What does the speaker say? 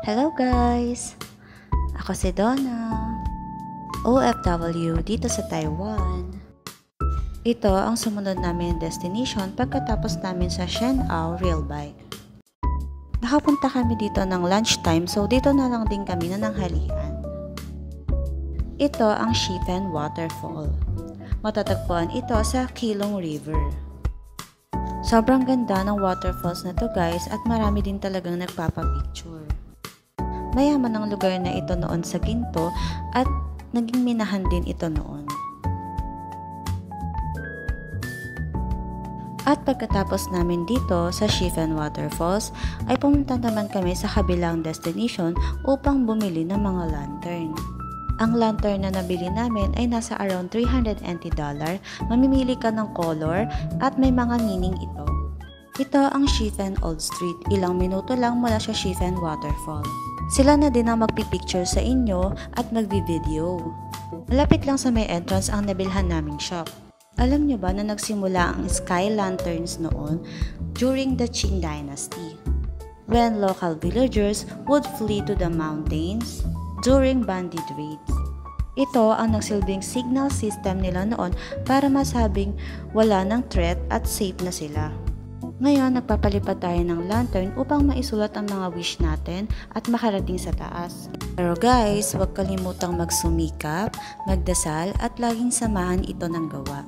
Hello guys! Ako si Donna, OFW dito sa Taiwan. Ito ang sumunod namin destination pagkatapos namin sa Shenao Rail Bike. Nakapunta kami dito ng lunchtime, so dito na lang din kami nananghalian. Ito ang Shifen Waterfall. Matatagpuan ito sa Keelung River. Sobrang ganda ng waterfalls na to guys, at marami din talagang nagpapapicture. Mayaman ang lugar na ito noon sa ginto at naging minahan din ito noon. At pagkatapos namin dito sa Shifen Waterfalls ay pumunta naman kami sa kabilang destination upang bumili ng mga lantern. Ang lantern na nabili namin ay nasa around $380. Mamimili ka ng color at may mga meaning ito. Ito ang Shifen Old Street. Ilang minuto lang mula sa Shifen Waterfall. Sila na din ang magpipicture sa inyo at magbi-video. Malapit lang sa may entrance ang nabilhan naming shop. Alam nyo ba na nagsimula ang sky lanterns noon during the Qing Dynasty, when local villagers would flee to the mountains during bandit raids. Ito ang nagsilbing signal system nila noon para masabing wala ng threat at safe na sila. Ngayon, nagpapalipad tayo ng lantern upang maisulat ang mga wish natin at makarating sa taas. Pero guys, huwag kalimutang magsumikap, magdasal at laging samahan ito ng gawa.